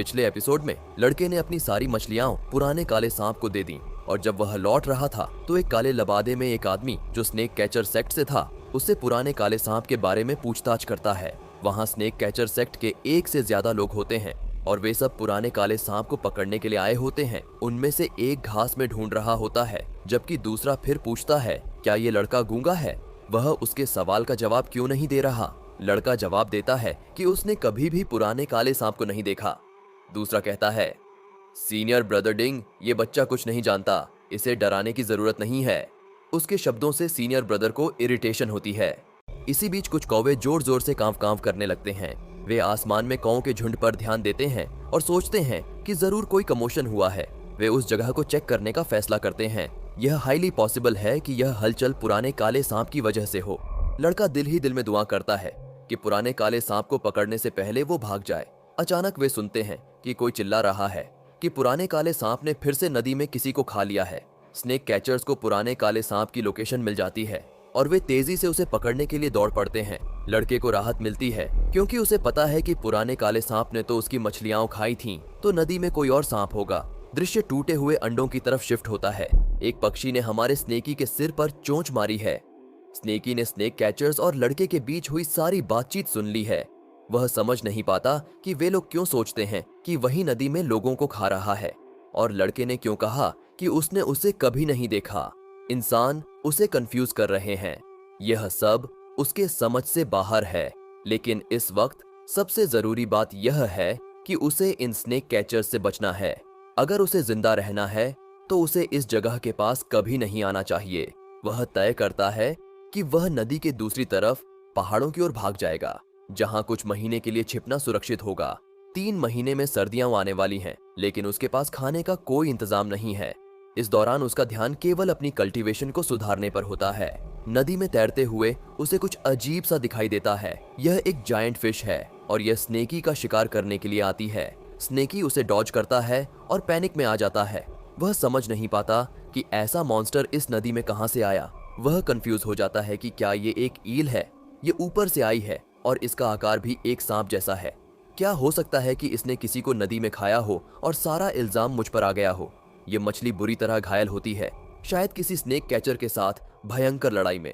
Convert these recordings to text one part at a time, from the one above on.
पिछले एपिसोड में लड़के ने अपनी सारी मछलियां पुराने काले सांप को दे दी और जब वह लौट रहा था तो एक काले लबादे में एक आदमी जो स्नेक कैचर सेक्ट से था उससे पुराने काले सांप के बारे में पूछताछ करता है। वहाँ स्नेक कैचर सेक्ट के 1 से ज्यादा लोग होते हैं और वे सब पुराने काले सांप को पकड़ने के लिए आए होते हैं। उनमें से एक घास में ढूंढ रहा होता है जबकि दूसरा फिर पूछता है क्या ये लड़का गूंगा है, वह उसके सवाल का जवाब क्यों नहीं दे रहा। लड़का जवाब देता है कि उसने कभी भी पुराने काले सांप को नहीं देखा। दूसरा कहता है सीनियर ब्रदर डिंग, ये बच्चा कुछ नहीं जानता, इसे डराने की जरूरत नहीं है। उसके शब्दों से सीनियर ब्रदर को इरिटेशन होती है। इसी बीच कुछ कौवे जोर जोर से कांव कांव करने लगते हैं। वे आसमान में कौओं के झुंड पर ध्यान देते हैं और सोचते हैं कि जरूर कोई कमोशन हुआ है। वे उस जगह को चेक करने का फैसला करते हैं। यह हाईली पॉसिबल है कि यह हलचल पुराने काले सांप की वजह से हो। लड़का दिल ही दिल में दुआ करता है कि पुराने काले सांप को पकड़ने से पहले वो भाग जाए। अचानक वे सुनते हैं कि कोई चिल्ला रहा है कि पुराने काले सांप ने फिर से नदी में किसी को खा लिया है। स्नेक कैचर्स को पुराने काले सांप की लोकेशन मिल जाती है और वे तेजी से उसे पकड़ने के लिए दौड़ पड़ते हैं। लड़के को राहत मिलती है क्योंकि उसे पता है कि पुराने काले सांप ने तो उसकी मछलियां खाई थीं, तो नदी में कोई और सांप होगा। दृश्य टूटे हुए अंडों की तरफ शिफ्ट होता है। एक पक्षी ने हमारे स्नेकी के सिर पर चोंच मारी है। स्नेकी ने स्नेक कैचर्स और लड़के के बीच हुई सारी बातचीत सुन ली है। वह समझ नहीं पाता कि वे लोग क्यों सोचते हैं कि वही नदी में लोगों को खा रहा है और लड़के ने क्यों कहा कि उसने उसे कभी नहीं देखा। इंसान उसे कंफ्यूज कर रहे हैं। यह सब उसके समझ से बाहर है, लेकिन इस वक्त सबसे जरूरी बात यह है कि उसे इन स्नेक कैचर्स से बचना है। अगर उसे जिंदा रहना है तो उसे इस जगह के पास कभी नहीं आना चाहिए। वह तय करता है कि वह नदी के दूसरी तरफ पहाड़ों की ओर भाग जाएगा, जहां कुछ महीने के लिए छिपना सुरक्षित होगा। 3 महीने में सर्दियां आने वाली हैं, लेकिन उसके पास खाने का कोई इंतजाम नहीं है। इस दौरान उसका ध्यान केवल अपनी कल्टीवेशन को सुधारने पर होता है। नदी में तैरते हुए उसे कुछ अजीब सा दिखाई देता है। यह एक जायंट फिश है और यह स्नेकी का शिकार करने के लिए आती है। स्नेकी उसे डॉज करता है और पैनिक में आ जाता है। वह समझ नहीं पाता कि ऐसा मॉन्स्टर इस नदी में कहां से आया। वह कंफ्यूज हो जाता है कि क्या ये एक ईल है, ये ऊपर से आई है और इसका आकार भी एक सांप जैसा है। क्या हो सकता है कि इसने किसी को नदी में खाया हो और सारा इल्जाम मुझ पर आ गया हो। ये मछली बुरी तरह घायल होती है, शायद किसी स्नेक कैचर के साथ भयंकर लड़ाई में।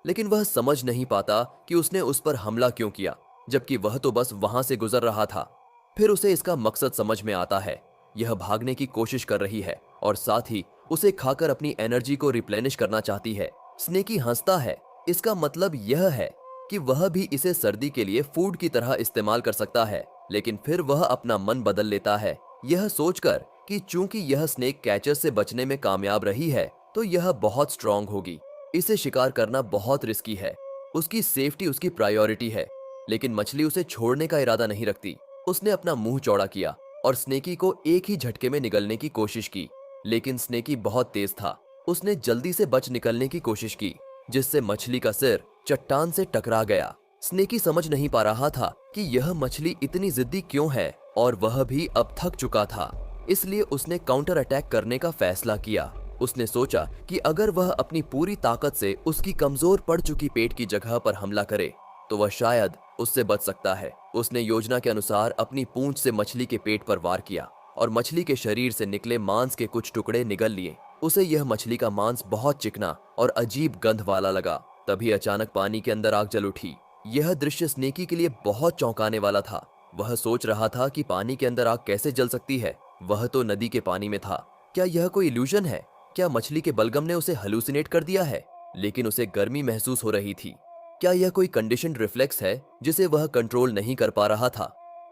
लेकिन वह समझ नहीं पाता कि उसने उस पर हमला क्यों किया, जबकि वह तो बस वहां से गुजर रहा था। फिर उसे इसका मकसद समझ में आता है। यह भागने की कोशिश कर रही है और साथ ही उसे खाकर अपनी एनर्जी को रिप्लेनिश करना चाहती है। स्नेकी हंसता है। इसका मतलब यह है कि वह भी इसे सर्दी के लिए फूड की तरह इस्तेमाल कर सकता है। लेकिन फिर वह अपना मन बदल लेता है, यह सोचकर कि चूंकि यह स्नेक कैचर से बचने में कामयाब रही है तो यह बहुत स्ट्रांग होगी। इसे शिकार करना बहुत रिस्की है। उसकी सेफ्टी उसकी प्रायोरिटी है। लेकिन मछली उसे छोड़ने का इरादा नहीं रखती। उसने अपना मुंह चौड़ा किया और स्नेकी को एक ही झटके में निगलने की कोशिश की, लेकिन स्नेकी बहुत तेज था। उसने जल्दी से बच निकलने की कोशिश की, जिससे मछली का सिर चट्टान से टकरा गया। स्नेकी समझ नहीं पा रहा था कि यह मछली इतनी जिद्दी क्यों है और वह भी अब थक चुका था। इसलिए उसने काउंटर अटैक करने का फैसला किया। उसने सोचा कि अगर वह अपनी पूरी ताकत से उसकी कमजोर पड़ चुकी पेट की जगह पर हमला करे तो वह शायद उससे बच सकता है। उसने योजना के अनुसार अपनी पूंछ से मछली के पेट पर वार किया और मछली के शरीर से निकले मांस के कुछ टुकड़े निगल लिए। उसे यह मछली का मांस बहुत चिकना और अजीब गंध वाला लगा। तभी अचानक पानी के अंदर आग जल उठी। यह दृश्य स्नेकी के लिए बहुत चौंकाने वाला था। वह सोच रहा था कि पानी के अंदर आग कैसे जल सकती है। वह तो नदी के पानी में था। क्या यह कोई इल्यूजन है? क्या मछली के बलगम ने उसे हेलुसिनेट कर दिया है? लेकिन उसे गर्मी महसूस हो रही थी। क्या यह कोई कंडीशनड रिफ्लेक्स है जिसे वह कंट्रोल नहीं कर पा रहा था?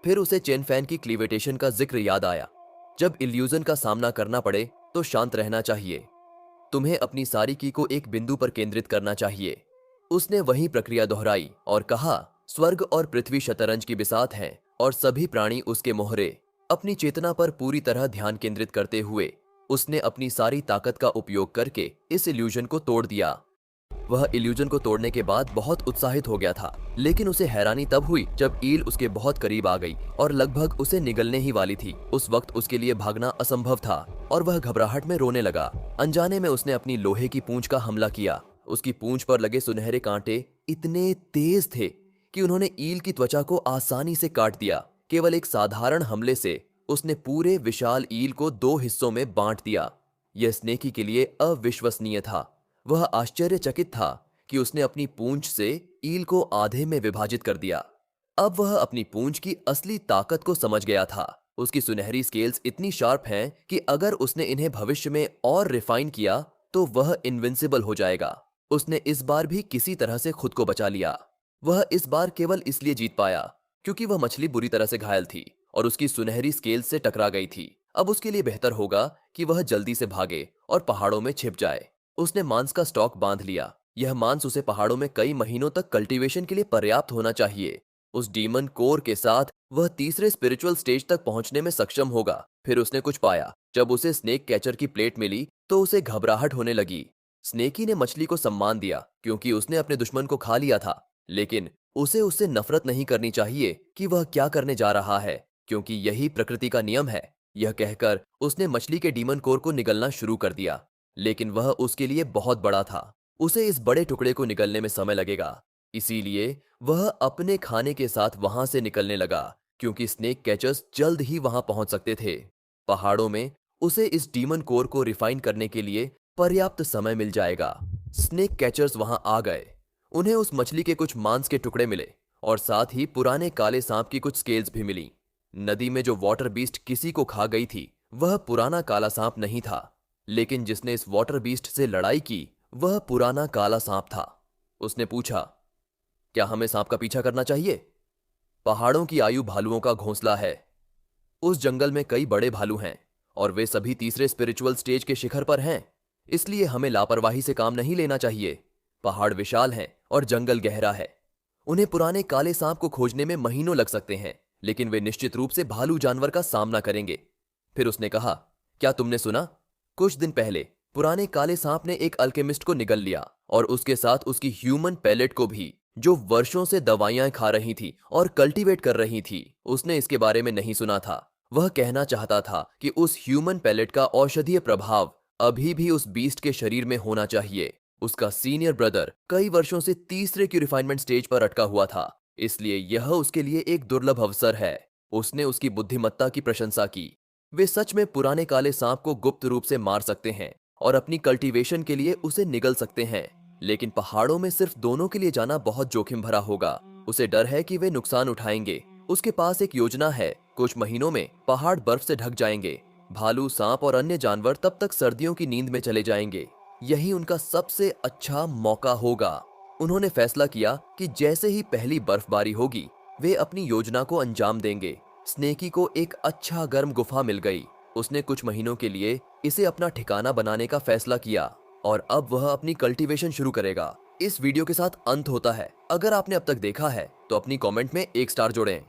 फिर उसे चेन फैन की क्लीवेटेशन का जिक्र याद आया। जब इल्यूजन का सामना करना पड़े तो शांत रहना चाहिए। तुम्हें अपनी सारी की को एक बिंदु पर केंद्रित करना चाहिए। उसने वही प्रक्रिया दोहराई और कहा, स्वर्ग और पृथ्वी शतरंज की बिसात हैं और सभी प्राणी उसके मोहरे। अपनी चेतना पर पूरी तरह ध्यान केंद्रित करते हुए उसने अपनी सारी ताकत का उपयोग करके इस इल्यूजन को तोड़ दिया। वह इल्यूजन को तोड़ने के बाद बहुत उत्साहित हो गया था, लेकिन उसे हैरानी तब हुई जब ईल उसके बहुत करीब आ गई और लगभग उसे निगलने ही वाली थी। उस वक्त उसके लिए भागना असंभव था और वह घबराहट में रोने लगा। अनजाने में उसने अपनी लोहे की पूंछ का हमला किया। उसकी पूंछ पर लगे सुनहरे कांटे इतने तेज थे कि उन्होंने ईल की त्वचा को आसानी से काट दिया। केवल एक साधारण हमले से उसने पूरे विशाल ईल को 2 हिस्सों में बांट दिया। यह स्नेकी के लिए अविश्वसनीय था। वह आश्चर्यचकित था कि उसने अपनी पूंछ से ईल को आधे में विभाजित कर दिया। अब वह अपनी पूंछ की असली ताकत को समझ गया था। उसकी सुनहरी स्केल्स इतनी शार्प हैं कि अगर उसने इन्हें भविष्य में और रिफाइन किया तो वह इनविंसिबल हो जाएगा। उसने इस बार भी किसी तरह से खुद को बचा लिया। वह इस बार केवल इसलिए जीत पाया क्योंकि वह मछली बुरी तरह से घायल थी और उसकी सुनहरी स्केल्स से टकरा गई थी। अब उसके लिए बेहतर होगा कि वह जल्दी से भागे और पहाड़ों में छिप जाए। उसने मांस का स्टॉक बांध लिया। यह मांस उसे पहाड़ों में कई महीनों तक कल्टीवेशन के लिए पर्याप्त होना चाहिए। उस डीमन कोर के साथ वह तीसरे स्पिरिचुअल स्टेज तक पहुंचने में सक्षम होगा। फिर उसने कुछ पाया। जब उसे स्नेक कैचर की प्लेट मिली तो उसे घबराहट होने लगी। स्नेकी ने मछली को सम्मान दिया क्योंकि उसने अपने दुश्मन को खा लिया था, लेकिन उसे उससे नफरत नहीं करनी चाहिए कि वह क्या करने जा रहा है, क्योंकि यही प्रकृति का नियम है। यह कहकर उसने मछली के डीमन कोर को निगलना शुरू कर दिया, लेकिन वह उसके लिए बहुत बड़ा था। उसे इस बड़े टुकड़े को निगलने में समय लगेगा। इसीलिए वह अपने खाने के साथ वहां से निकलने लगा, क्योंकि स्नेक कैचर्स जल्द ही वहां पहुंच सकते थे। पहाड़ों में उसे इस डीमन कोर को रिफाइन करने के लिए पर्याप्त समय मिल जाएगा। स्नेक कैचर्स वहां आ गए। उन्हें उस मछली के कुछ मांस के टुकड़े मिले और साथ ही पुराने काले सांप की कुछ स्केल्स भी मिली। नदी में जो वाटर बीस्ट किसी को खा गई थी वह पुराना काला सांप नहीं था, लेकिन जिसने इस वाटर बीस्ट से लड़ाई की वह पुराना काला सांप था। उसने पूछा, क्या हमें सांप का पीछा करना चाहिए? पहाड़ों की आयु भालुओं का घोंसला है। उस जंगल में कई बड़े भालू हैं और वे सभी तीसरे स्पिरिचुअल स्टेज के शिखर पर हैं, इसलिए हमें लापरवाही से काम नहीं लेना चाहिए। पहाड़ विशाल हैं और जंगल गहरा है। उन्हें पुराने काले सांप को खोजने में महीनों लग सकते हैं, लेकिन वे निश्चित रूप से भालू जानवर का सामना करेंगे। फिर उसने कहा, क्या तुमने सुना? कुछ दिन पहले पुराने काले सांप ने एक अल्केमिस्ट को निगल लिया और उसके साथ उसकी ह्यूमन पैलेट को भी, जो वर्षों से दवाइयां खा रही थी और कल्टीवेट कर रही थी। उसने इसके बारे में नहीं सुना था। वह कहना चाहता था कि उस ह्यूमन पैलेट का औषधीय प्रभाव अभी भी उस बीस्ट के शरीर में होना चाहिए। उसका सीनियर ब्रदर कई वर्षों से तीसरे की रिफाइनमेंट स्टेज पर अटका हुआ था, इसलिए यह उसके लिए एक दुर्लभ अवसर है। उसने उसकी बुद्धिमत्ता की प्रशंसा की। वे सच में पुराने काले सांप को गुप्त रूप से मार सकते हैं और अपनी कल्टीवेशन के लिए उसे निगल सकते हैं, लेकिन पहाड़ों में सिर्फ दोनों के लिए जाना बहुत जोखिम भरा होगा। उसे डर है कि वे नुकसान उठाएंगे। उसके पास एक योजना है। कुछ महीनों में पहाड़ बर्फ से ढक जाएंगे। भालू, सांप और अन्य जानवर तब तक सर्दियों की नींद में चले जाएंगे। यही उनका सबसे अच्छा मौका होगा। उन्होंने फैसला किया कि जैसे ही पहली बर्फबारी होगी वे अपनी योजना को अंजाम देंगे। स्नेकी को एक अच्छा गर्म गुफा मिल गई। उसने कुछ महीनों के लिए इसे अपना ठिकाना बनाने का फैसला किया और अब वह अपनी कल्टीवेशन शुरू करेगा। इस वीडियो के साथ अंत होता है। अगर आपने अब तक देखा है तो अपनी कमेंट में 1 स्टार जोड़ें।